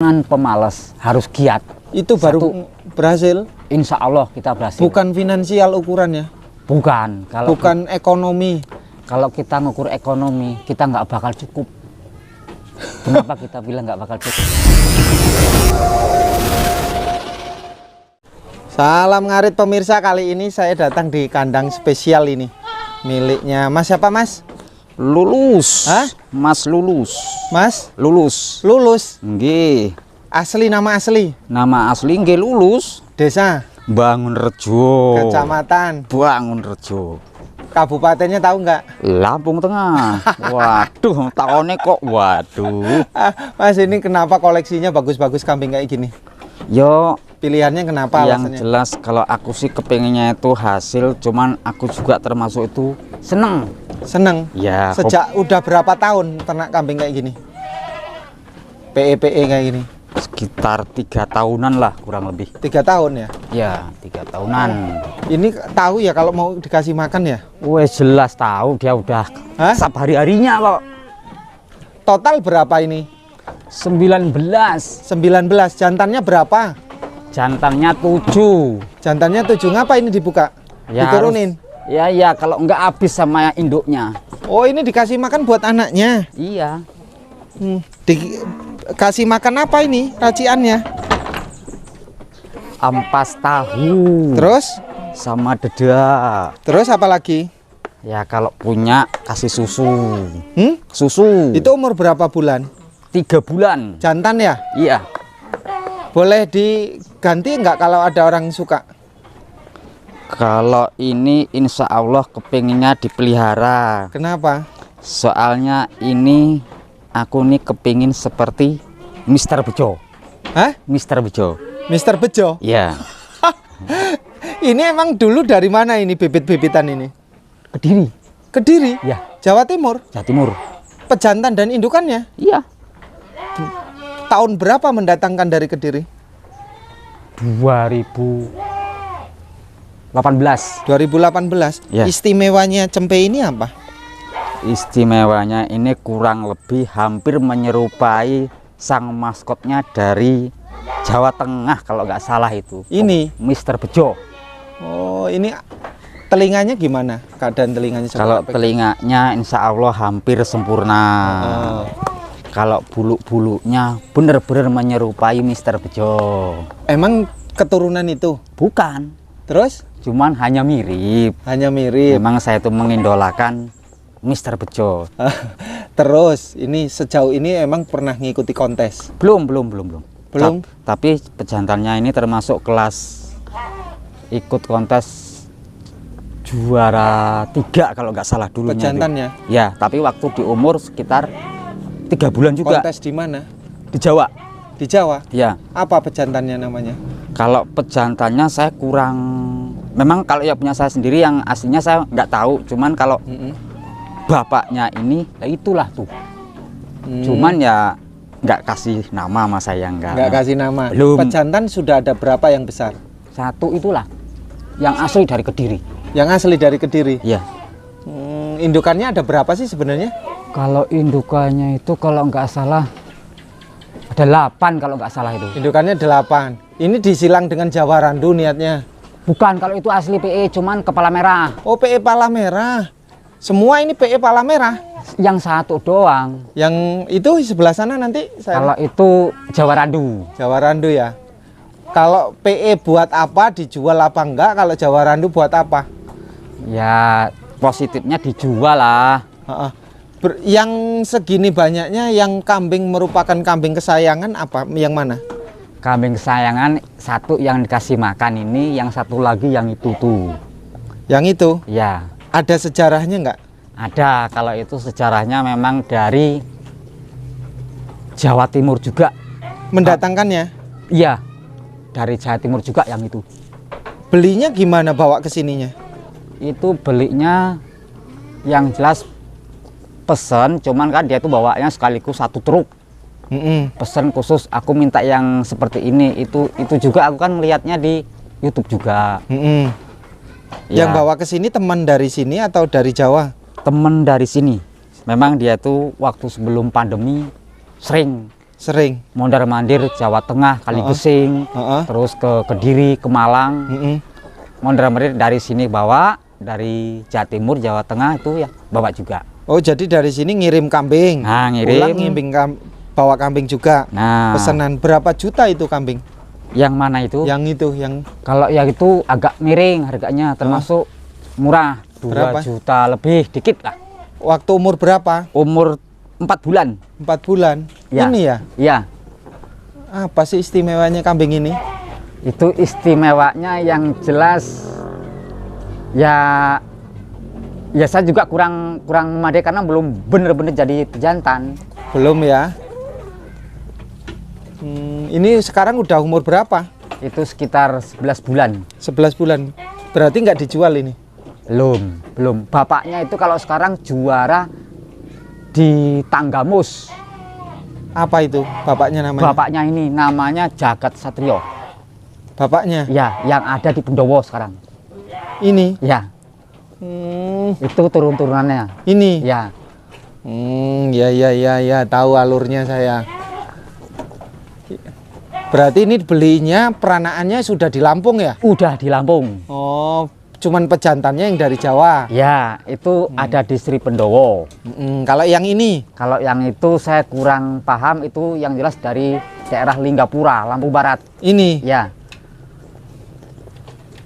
jangan pemalas, harus giat. Itu baru berhasil. Insya Allah kita berhasil. Bukan finansial ukurannya. Bukan. Bukan ekonomi. Kalau kita ngukur ekonomi, kita nggak bakal cukup. Kenapa kita bilang nggak bakal cukup? Salam ngarit pemirsa, kali ini saya datang di kandang spesial ini. Miliknya Mas siapa Mas? Lulus. Hah? Mas Lulus. Mas? Lulus. Lulus? Nggih. Asli, nama asli? Nama asli nggih Lulus. Desa? Bangunrejo. Kecamatan? Bangunrejo. Kabupatennya tahu nggak? Lampung Tengah. Waduh, tahunnya kok waduh. Mas, ini kenapa koleksinya bagus-bagus kambing kayak gini? Yo, Pilihannya kenapa yang alasannya? jelas kalau aku sih kepengennya itu hasil, cuman aku juga termasuk itu seneng. Seneng? Ya. Sejak udah berapa tahun ternak kambing kayak gini? PE kayak gini? Sekitar 3 tahunan lah kurang lebih. 3 tahun ya? Ya, 3 tahunan. Ini tahu ya kalau mau dikasih makan ya? Wes jelas tahu dia udah sap hari-harinya kok. Total berapa ini? 19. 19. Jantannya berapa? Jantannya 7. Jantannya 7. Ngapa ini dibuka? Ya, diturunin? Ya, kalau enggak habis sama induknya. Oh, ini dikasih makan buat anaknya? Iya. Dikasih makan apa ini raciannya? Ampas tahu. Terus? Sama deda. Terus apa lagi? Ya kalau punya kasih susu. Susu. Itu umur berapa bulan? 3 bulan. Jantan ya? Iya. Boleh diganti nggak kalau ada orang suka? Kalau ini insya Allah kepinginnya dipelihara. Kenapa? Soalnya ini aku nih kepingin seperti Mr. Bejo. Hah? Mr. Bejo. Mr. Bejo? Iya. Ini emang dulu dari mana ini bibit-bibitan ini? Kediri. Kediri? Ya. Jawa Timur? Jawa Timur. Pejantan dan indukannya? Iya. Tahun berapa mendatangkan dari Kediri? 2018. 2018. Ya. Istimewanya cempe ini apa? Istimewanya ini kurang lebih hampir menyerupai sang maskotnya dari Jawa Tengah kalau nggak salah itu. Ini? Mr. Bejo. Oh, ini telinganya gimana? Keadaan telinganya Kalau telinganya insya Allah hampir sempurna. Kalau bulu-bulunya benar-benar menyerupai Mr. Bejo. Emang keturunan itu? Bukan. Terus? Cuman hanya mirip. Hanya mirip. Memang saya itu mengindolakan Mr. Bejo. Terus ini sejauh ini emang pernah ngikuti kontes? Belum. Belum? Tapi pejantannya ini termasuk kelas ikut kontes juara 3 kalau nggak salah dulunya. Pejantannya? Itu. Ya, tapi waktu di umur sekitar 3 bulan juga. Kontes di mana? Di Jawa. Di Jawa? Ya. Apa pejantannya namanya? Kalau pejantannya saya kurang. Memang kalau ya punya saya sendiri yang aslinya saya nggak tahu. Cuman kalau bapaknya ini, ya itulah tuh. Cuman ya nggak kasih nama sama saya nggak kasih nama. Belum. Pejantan sudah ada berapa yang besar? 1 itulah yang asli dari Kediri. Yang asli dari Kediri? Iya. Indukannya ada berapa sih sebenarnya? Kalau indukannya itu kalau nggak salah ada 8 kalau nggak salah itu. Indukannya 8. Ini disilang dengan Jawa Randu niatnya? Bukan, kalau itu asli PE cuman kepala merah. Oh, PE pala merah. Semua ini PE pala merah? Yang 1 doang. Yang itu sebelah sana nanti saya... Kalau itu Jawa Randu. Jawa Randu ya. Kalau PE buat apa, dijual apa enggak? Kalau Jawa Randu buat apa? Ya positifnya dijual lah. Yang segini banyaknya yang kambing merupakan kambing kesayangan apa? Yang mana? Kambing kesayangan 1 yang dikasih makan ini, yang 1 lagi yang itu tuh. Yang itu? Ya. Ada sejarahnya enggak? Ada. Kalau itu sejarahnya memang dari Jawa Timur juga. Mendatangkannya? Iya. Dari Jawa Timur juga yang itu. Belinya gimana bawa ke sininya? Itu belinya yang jelas pesan, cuman kan dia itu bawanya sekaligus 1 truk. Pesan khusus aku minta yang seperti ini, itu juga aku kan melihatnya di YouTube juga. Yang bawa ke sini teman dari sini atau dari Jawa? Teman dari sini. Memang dia tuh waktu sebelum pandemi sering Sering. mondar-mandir Jawa Tengah, Kaligesing, terus ke Kediri, ke Malang. Mondar-mandir dari sini bawa, dari Jawa Timur, Jawa Tengah itu ya bawa juga. Oh, jadi dari sini ngirim kambing. Nah, ngirim. Pulang bawa kambing juga. Nah, Pesanan berapa juta itu kambing? yang mana itu? Yang Kalau yang itu agak miring harganya, termasuk murah, 2 Berapa? juta lebih dikit lah. waktu umur berapa? Umur 4 bulan. 4 bulan. Ya. Ini ya? Iya. Apa sih istimewanya kambing ini? Itu istimewanya yang jelas ya saya juga kurang memadai karena belum bener-bener jadi pejantan. Belum ya? Ini sekarang udah umur berapa? Itu sekitar 11 bulan. 11 bulan. Berarti nggak dijual ini? Belum. Bapaknya itu kalau sekarang juara di Tanggamus. Apa itu bapaknya namanya? Bapaknya ini namanya Jagat Satrio. Bapaknya? Ya, yang ada di Pendowo sekarang. Ini? Ya. Itu turun-turunannya. Ini? Ya. Ya, tahu alurnya saya. Berarti ini belinya peranaannya sudah di Lampung ya? Udah di Lampung. Oh, cuman pejantannya yang dari Jawa. Ya, itu ada di Sri Pendowo. Kalau yang ini? Kalau yang itu saya kurang paham, itu yang jelas dari daerah Linggapura, Lampung Barat. Ini? Ya.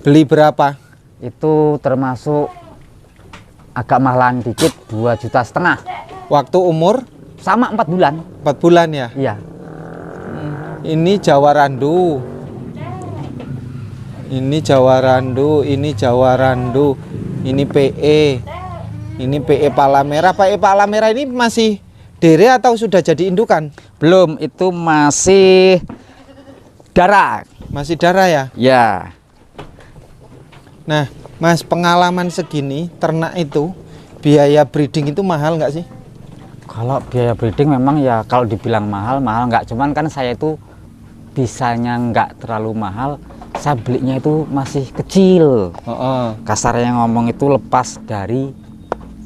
Beli berapa? Itu termasuk agak mahalan dikit, 2,5 juta. Waktu umur? Sama 4 bulan. 4 bulan ya? Iya. Ini Jawa Randu. Ini Jawa Randu, ini Jawa Randu. Ini PE. Ini PE Palamera. PE Palamera ini masih dere atau sudah jadi indukan? Belum, itu masih darah. Masih darah ya? Ya. Nah, Mas, pengalaman segini ternak itu biaya breeding itu mahal nggak sih? Kalau biaya breeding memang ya kalau dibilang mahal nggak, cuman kan saya itu bisanya nggak terlalu mahal, saya belinya itu masih kecil. Kasarnya ngomong itu lepas dari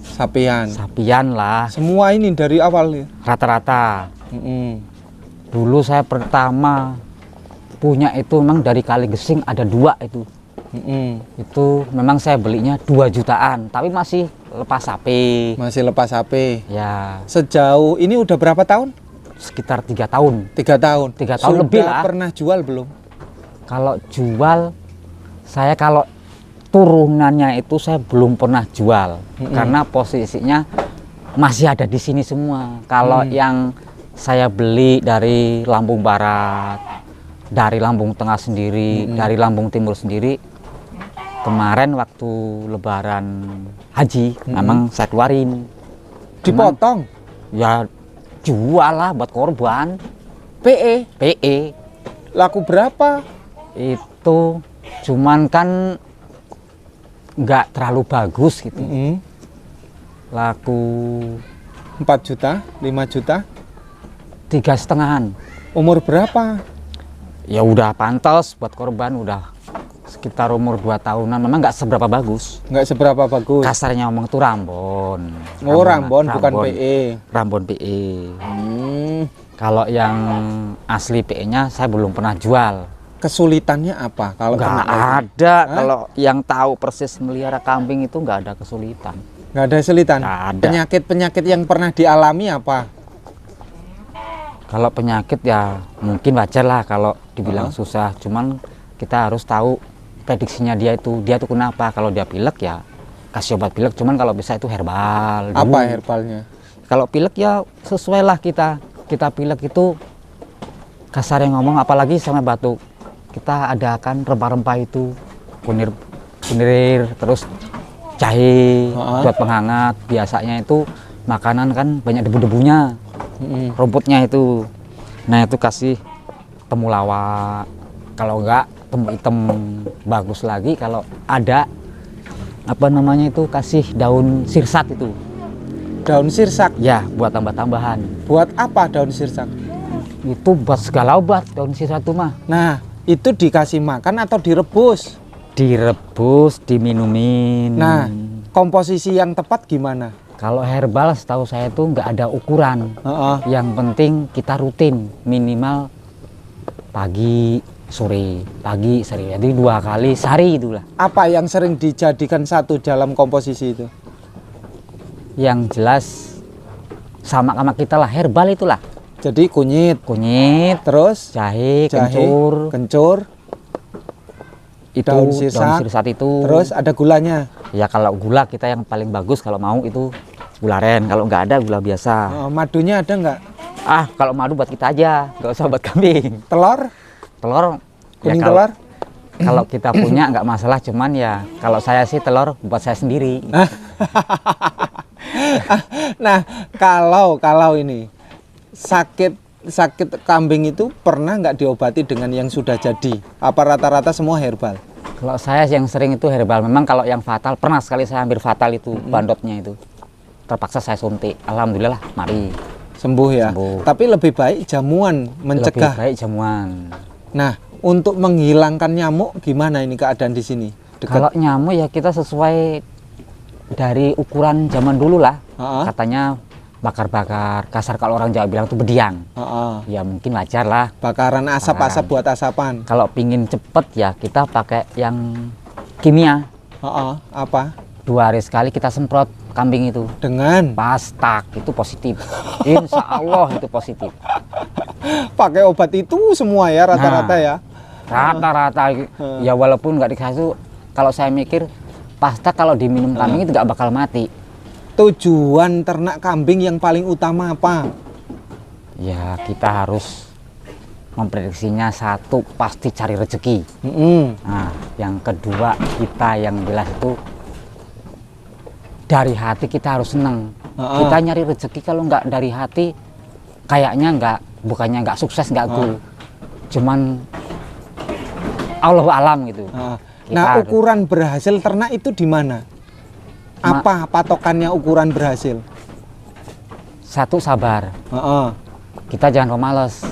sapian lah. Semua ini dari awal ya? Rata-rata. Dulu saya pertama punya itu memang dari Kaligesing ada 2 itu. Itu memang saya belinya 2 jutaan, tapi masih lepas sapi. Masih lepas sapi. Ya. Sejauh ini udah berapa tahun? Sekitar 3 tahun. 3 tahun. 3 tahun lebih lah. Pernah jual belum? Kalau jual, saya kalau turunannya itu saya belum pernah jual, karena posisinya masih ada di sini semua. Kalau yang saya beli dari Lampung Barat, dari Lampung Tengah sendiri, dari Lampung Timur sendiri, kemarin waktu Lebaran Haji, memang saya keluarin. Dipotong? Ya jual lah buat korban. PE? Laku berapa? Itu cuman kan nggak terlalu bagus gitu. Laku 4 juta, 5 juta? 3,5. Umur berapa? Ya udah pantas buat korban, udah sekitar umur 2 tahunan. Memang nggak seberapa bagus. Nggak seberapa bagus. Kasarnya ngomong itu Rambon. Oh, Rambon bukan PE. Rambon PE. Kalau yang asli PE-nya saya belum pernah jual. Kesulitannya apa? Kalau nggak ada. Kalau yang tahu persis melihara kambing itu nggak ada kesulitan. Nggak ada kesulitan? Nggak ada. Penyakit-penyakit yang pernah dialami apa? Kalau penyakit ya mungkin wajar lah kalau dibilang susah. Cuman kita harus tahu prediksinya dia tuh kenapa. Kalau dia pilek ya kasih obat pilek. Cuman kalau bisa itu herbal. Apa herbalnya? Kalau pilek ya sesuai lah kita pilek itu kasar yang ngomong, apalagi sama batuk. Kita adakan rempah-rempah itu, kunir, terus jahe buat penghangat. Biasanya itu makanan kan banyak debu-debunya, rumputnya itu. Nah itu kasih temulawak. Kalau enggak temu hitam bagus lagi. Kalau ada apa namanya itu kasih daun sirsat itu. Daun sirsak? Ya, buat tambah-tambahan. Buat apa daun sirsak? Itu buat segala obat daun sirsak itu mah. Nah, itu dikasih makan atau direbus? Direbus, diminumin. Nah, komposisi yang tepat gimana? Kalau herbal setahu saya tuh nggak ada ukuran. Yang penting kita rutin minimal pagi sore, pagi sore. Jadi 2 kali sehari itulah. Apa yang sering dijadikan satu dalam komposisi itu? Yang jelas sama kita lah, herbal itulah. Jadi kunyit, terus jahe, kencur, itu daun sirsak itu. Terus ada gulanya. Ya kalau gula kita yang paling bagus kalau mau itu gula aren. Kalau nggak ada gula biasa. Madunya ada nggak? Kalau madu buat kita aja, nggak usah buat kambing. Telur Kuning ya, telur. Kalau kita punya nggak masalah, cuman ya kalau saya sih telur buat saya sendiri. Nah, kalau ini sakit kambing itu pernah nggak diobati dengan yang sudah jadi? Apa rata-rata semua herbal? Kalau saya yang sering itu herbal. Memang kalau yang fatal, pernah sekali saya hampir fatal itu, bandotnya itu. Terpaksa saya suntik. Alhamdulillah, mari. Sembuh ya? Sembuh. Tapi lebih baik jamuan mencegah. Lebih baik jamuan. Nah, untuk menghilangkan nyamuk gimana ini keadaan di sini? Kalau nyamuk ya kita sesuai dari ukuran zaman dulu lah. Katanya bakar-bakar, kasar kalau orang Jawa bilang itu bediang. Ya mungkin wajar lah. Bakaran asap-asap buat asapan. Kalau pingin cepet ya kita pakai yang kimia. Apa? 2 hari sekali kita semprot kambing itu. Dengan? Pastak, itu positif. Insya Allah itu positif. Pakai obat itu semua ya rata-rata ya? Rata-rata. Ya walaupun nggak dikasih, kalau saya mikir pastak kalau diminum kambing itu nggak bakal mati. Tujuan ternak kambing yang paling utama apa? Ya kita harus memprediksinya, satu pasti cari rezeki. Nah, yang kedua kita yang jelas itu dari hati kita harus senang. Kita nyari rezeki kalau nggak dari hati kayaknya bukannya nggak sukses, nggak cool. Cuman Allah alam gitu. Nah, ukuran berhasil ternak itu di mana? Apa patokannya ukuran berhasil? Satu, sabar. Kita jangan pemalas.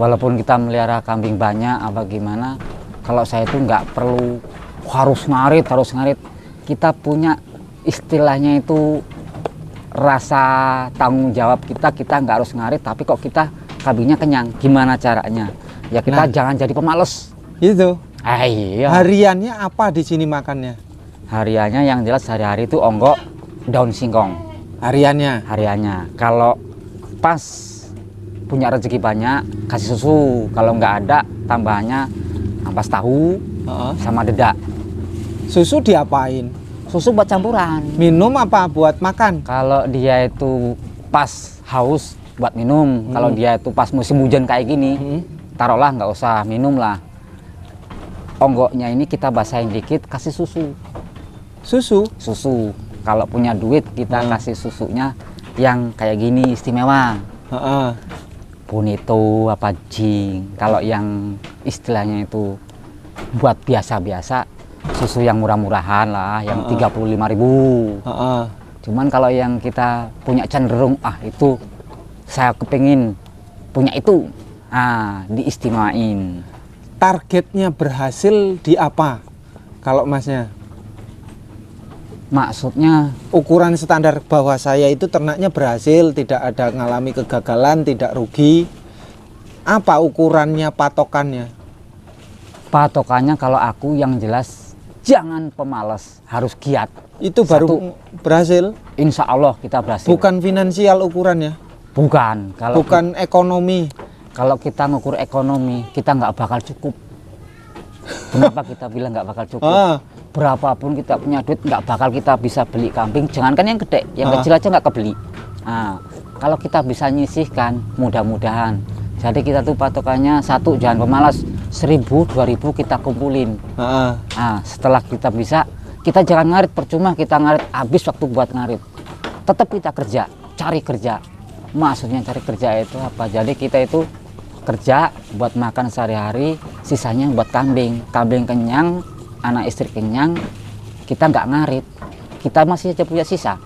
Walaupun kita melihara kambing banyak apa gimana, kalau saya itu nggak perlu harus ngarit. Kita punya istilahnya itu rasa tanggung jawab kita nggak harus ngarit, tapi kok kita kambingnya kenyang. Gimana caranya? Ya kita jangan jadi pemalas. Itu. Iya. Hariannya apa di sini makannya? Hariannya yang jelas sehari-hari itu onggok daun singkong. Hariannya? Kalau pas punya rezeki banyak kasih susu. Kalau nggak ada tambahannya ampas tahu sama dedak. Susu diapain? Susu buat campuran. Minum apa buat makan? Kalau dia itu pas haus buat minum. Kalau dia itu pas musim hujan kayak gini, taruhlah nggak usah minum lah. Onggoknya ini kita basahin dikit, kasih susu. Susu. Kalau punya duit kita kasih susunya yang kayak gini istimewa. Bonito apa jing. Kalau yang istilahnya itu buat biasa-biasa, susu yang murah-murahan lah, yang 35.000. Cuman kalau yang kita punya cenderung itu saya kepingin punya itu, diistimewain. Targetnya berhasil di apa kalau masnya? Maksudnya ukuran standar bahwa saya itu ternaknya berhasil, tidak ada ngalami kegagalan, tidak rugi. Apa ukurannya, patokannya? Patokannya kalau aku yang jelas jangan pemalas, harus giat. Itu baru berhasil? Insya Allah kita berhasil. Bukan finansial ukurannya? Bukan. Bukan ekonomi? Kalau kita ngukur ekonomi, kita nggak bakal cukup. Kenapa kita bilang nggak bakal cukup? Berapapun kita punya duit, nggak bakal kita bisa beli kambing. Jangankan yang gede, yang kecil aja nggak kebeli. Kalau kita bisa nyisihkan, mudah-mudahan. Jadi kita tuh patokannya satu, jangan pemalas. 1.000, 2.000 kita kumpulin. Setelah kita bisa, kita jangan ngarit percuma. Kita ngarit habis waktu buat ngarit. Tetap kita kerja, cari kerja. Maksudnya cari kerja itu apa? Jadi kita itu kerja buat makan sehari-hari, sisanya buat kambing. Kambing kenyang, anak istri kenyang, kita nggak ngarit, kita masih aja punya sisa.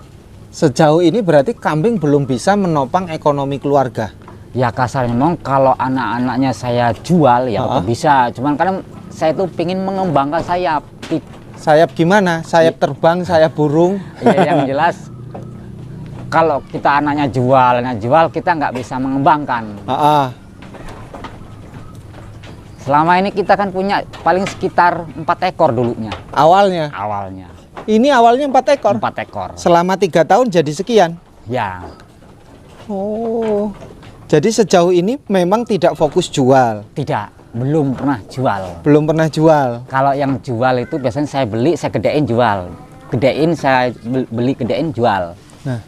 Sejauh ini berarti kambing belum bisa menopang ekonomi keluarga? Ya kasarnya memang kalau anak-anaknya saya jual ya bisa, cuman karena saya tuh pingin mengembangkan sayap. Sayap gimana? Sayap terbang, sayap burung? Ya yang jelas Kalau kita anaknya jual, kita nggak bisa mengembangkan. Selama ini kita kan punya paling sekitar 4 ekor dulunya. Awalnya. Ini awalnya 4 ekor. 4 ekor. Selama 3 tahun jadi sekian. Ya. Oh. Jadi sejauh ini memang tidak fokus jual. Tidak, belum pernah jual. Belum pernah jual. Kalau yang jual itu biasanya saya beli, saya gedein jual. Gedein saya beli, gedein jual. Nah,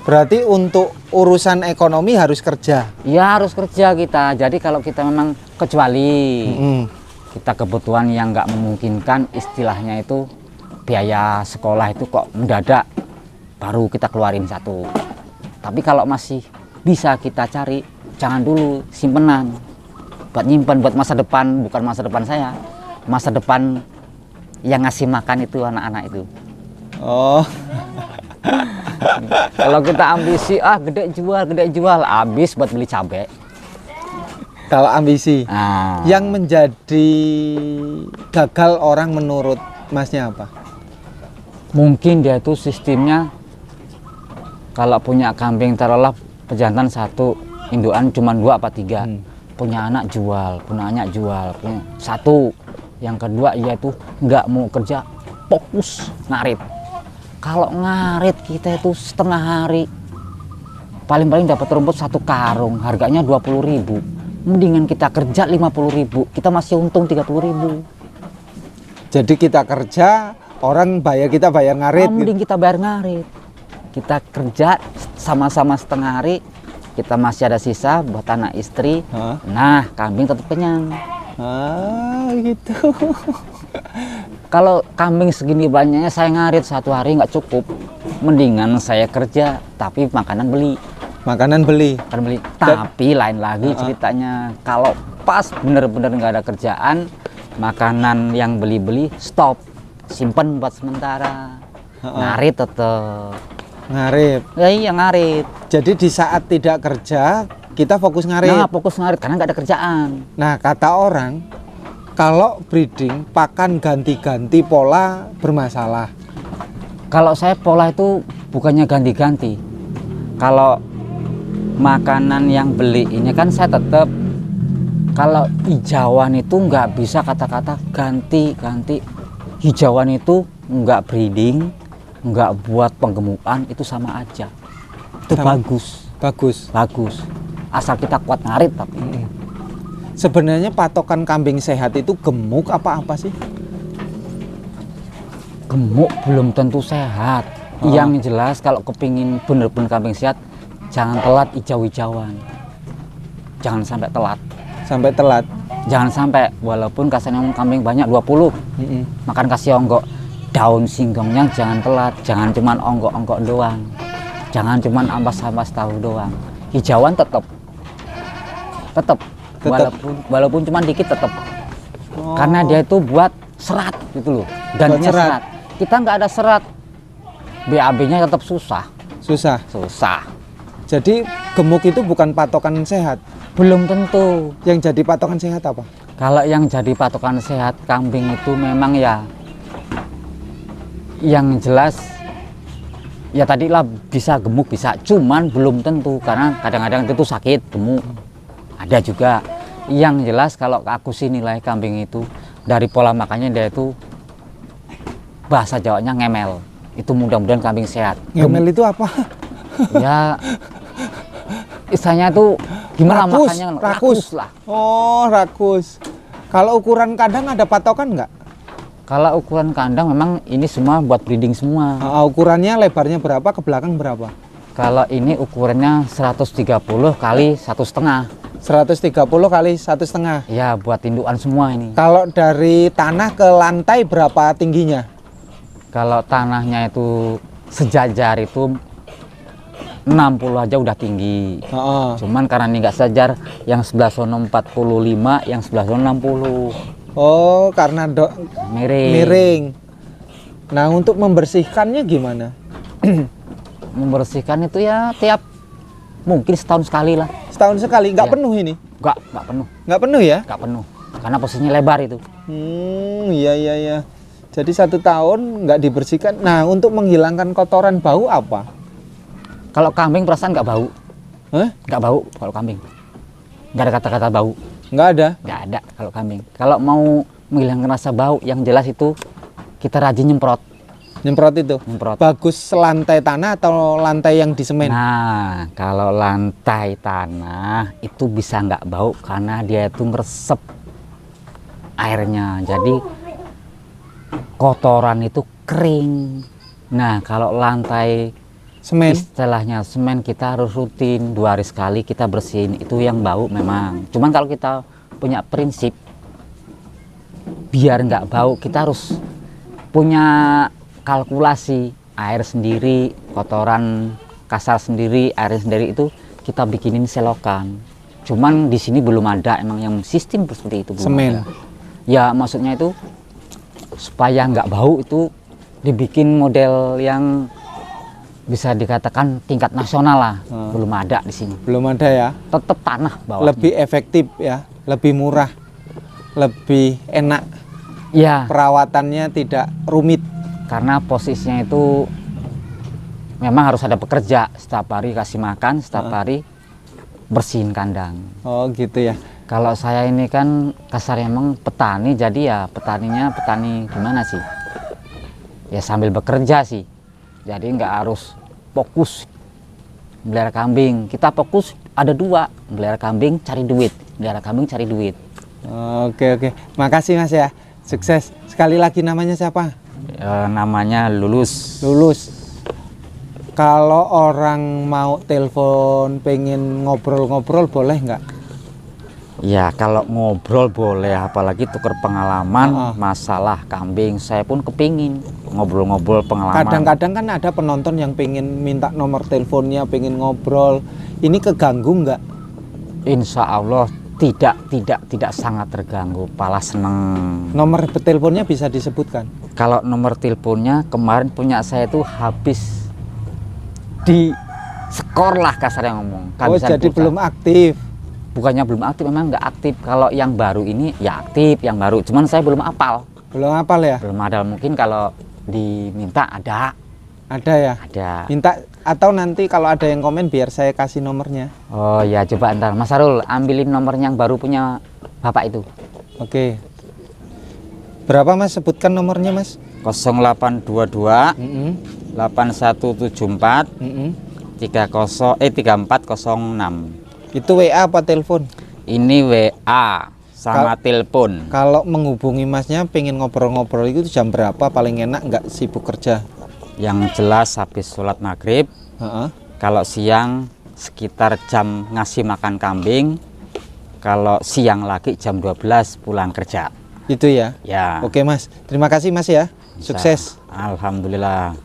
berarti untuk urusan ekonomi harus kerja. Ya harus kerja kita. Jadi kalau kita memang kecuali kita kebutuhan yang nggak memungkinkan, istilahnya itu biaya sekolah itu kok mendadak baru kita keluarin satu. Tapi kalau masih bisa kita cari, jangan dulu, simpenan buat nyimpan buat masa depan. Bukan masa depan saya, masa depan yang ngasih makan itu anak-anak itu. Oh. Kalau kita ambisi, gede jual, habis buat beli cabai. Kalau ambisi, yang menjadi gagal orang menurut Masnya apa? Mungkin dia itu sistemnya, kalau punya kambing taruhlah pejantan 1, indukan cuma 2 apa 3. Punya anak jual, punya 1. Yang kedua ia itu nggak mau kerja, fokus ngarit. Kalau ngarit kita itu setengah hari paling-paling dapat rumput 1 karung, harganya 20.000. Mendingan kita kerja 50.000, kita masih untung 30.000. Jadi kita kerja, orang bayar kita bayar ngarit. Mending kita bayar ngarit. Kita kerja sama-sama setengah hari, kita masih ada sisa buat anak istri. Nah, kambing tetap kenyang. Gitu. Kalau kambing segini banyaknya saya ngarit 1 hari nggak cukup. Mendingan saya kerja tapi makanan beli. Tapi lain lagi ceritanya, kalau pas bener-bener nggak ada kerjaan, makanan yang beli-beli stop, simpen buat sementara. Ngarit tetep. Ngarit. Ya, iya ngarit. Jadi di saat tidak kerja kita fokus ngarit. Nah, fokus ngarit karena nggak ada kerjaan. Nah, kata orang kalau breeding pakan ganti-ganti pola bermasalah. Kalau saya pola itu bukannya ganti-ganti. Kalau makanan yang beli ini kan saya tetap, kalau hijauan itu nggak bisa kata-kata ganti-ganti. Hijauan itu nggak breeding, nggak buat penggemukan, itu sama aja. Itu bagus. Asal kita kuat ngarit tapi. Sebenarnya patokan kambing sehat itu gemuk apa sih? Gemuk belum tentu sehat. Yang jelas kalau kepingin bener-bener kambing sehat, jangan telat hijau-hijauan. Jangan sampai telat. Jangan sampai, walaupun kasarnya kambing banyak 20, makan kasih onggok. Daun singkongnya jangan telat, jangan cuman onggok-onggok doang. Jangan cuman ampas-ampas tahu doang. Hijauan tetap. Walaupun cuma dikit tetap. Karena dia itu buat serat gitu loh. Gantinya serat. Kita nggak ada serat, BAB-nya tetap susah. Jadi gemuk itu bukan patokan sehat. Belum tentu. Yang jadi patokan sehat apa? Kalau yang jadi patokan sehat kambing itu memang ya, yang jelas ya tadilah bisa gemuk bisa, cuman belum tentu karena kadang-kadang itu sakit gemuk. Ada juga. Yang jelas kalau aku sih nilai kambing itu dari pola makannya dia itu bahasa Jawanya ngemel. Itu mudah-mudahan kambing sehat. Ngemel itu apa? Ya istilahnya tuh gimana makannya rakus lah. Oh, rakus. Kalau ukuran kandang ada patokan nggak? Kalau ukuran kandang memang ini semua buat breeding semua. Ukurannya lebarnya berapa, ke belakang berapa? Kalau ini ukurannya 130 kali 1,5. 130 kali 1,5. Ya, buat indukan semua ini. Kalau dari tanah ke lantai berapa tingginya? Kalau tanahnya itu sejajar itu 60 aja udah tinggi. Cuman karena ini nggak sejajar, yang sebelah sono 45, yang sebelah sono 60. Oh, karena miring. Nah, untuk membersihkannya gimana? Membersihkan itu ya tiap mungkin setahun sekali lah. Setahun sekali, nggak penuh ini? Nggak penuh. Nggak penuh ya? Nggak penuh, karena posisinya lebar itu. Iya. Jadi 1 tahun nggak dibersihkan. Nah, untuk menghilangkan kotoran bau apa? Kalau kambing perasaan nggak bau. Hah? Nggak bau kalau kambing. Nggak ada kata-kata bau. Nggak ada? Nggak ada kalau kambing. Kalau mau menghilangkan rasa bau, yang jelas itu kita rajin nyemprot. Nyemprot itu? Nyemprot. Bagus lantai tanah atau lantai yang di semen? Nah, kalau lantai tanah itu bisa nggak bau karena dia itu meresep airnya. Jadi kotoran itu kering. Nah, kalau lantai Semen? istilahnya semen kita harus rutin 2 hari sekali kita bersihin. Itu yang bau memang. Cuman kalau kita punya prinsip biar nggak bau, kita harus punya kalkulasi air sendiri, kotoran kasar sendiri, air sendiri itu kita bikinin selokan. Cuman di sini belum ada emang yang sistem seperti itu. Belum Semen. ada. Ya maksudnya itu supaya nggak bau itu dibikin model yang bisa dikatakan tingkat nasional lah. Belum ada di sini. Belum ada ya? Tetap tanah bawahnya. Lebih efektif ya, lebih murah, lebih enak, Ya, perawatannya tidak rumit. karena posisinya itu memang harus ada pekerja setiap hari kasih makan, setiap hari bersihin kandang. Oh gitu ya. Kalau saya ini kan kasarnya emang petani, jadi ya petaninya petani gimana sih? Ya sambil bekerja sih. Jadi nggak harus fokus melihara kambing. Kita fokus ada 2, melihara kambing cari duit, melihara kambing cari duit. Oke oke. Makasih Mas ya. Sukses. Sekali lagi namanya siapa? Namanya Lulus. Lulus. Kalau orang mau telepon pengen ngobrol-ngobrol boleh nggak? Ya kalau ngobrol boleh, apalagi tuker pengalaman masalah kambing. Saya pun kepingin ngobrol-ngobrol pengalaman. Kadang-kadang kan ada penonton yang pengen minta nomor teleponnya, pengen ngobrol. Ini keganggu nggak? Insya Allah tidak sangat terganggu, malah seneng. Nomor teleponnya bisa disebutkan? Kalau nomor teleponnya kemarin punya saya itu habis di skor lah kasarnya ngomong. Oh jadi belum aktif? Bukannya belum aktif, memang nggak aktif. Kalau yang baru ini ya aktif, yang baru. Cuman saya belum hafal. Belum hafal ya? Belum ada, mungkin kalau diminta ada. Ada ya? Ada. Minta atau nanti kalau ada yang komen biar saya kasih nomornya. Oh ya coba ntar Mas Sarul ambilin nomornya yang baru punya Bapak itu. Oke. Berapa Mas? Sebutkan nomornya Mas. 0822 Mm-mm. 8174 Mm-mm. 3406. Itu WA apa telepon? Ini WA sama telepon. Kalau menghubungi Masnya pengen ngobrol-ngobrol itu jam berapa paling enak, nggak sibuk kerja? Yang jelas habis sholat maghrib. Kalau siang sekitar jam ngasih makan kambing. Kalau siang lagi jam 12 pulang kerja. Itu ya? Ya. Oke Mas, terima kasih Mas ya. Sukses. Alhamdulillah.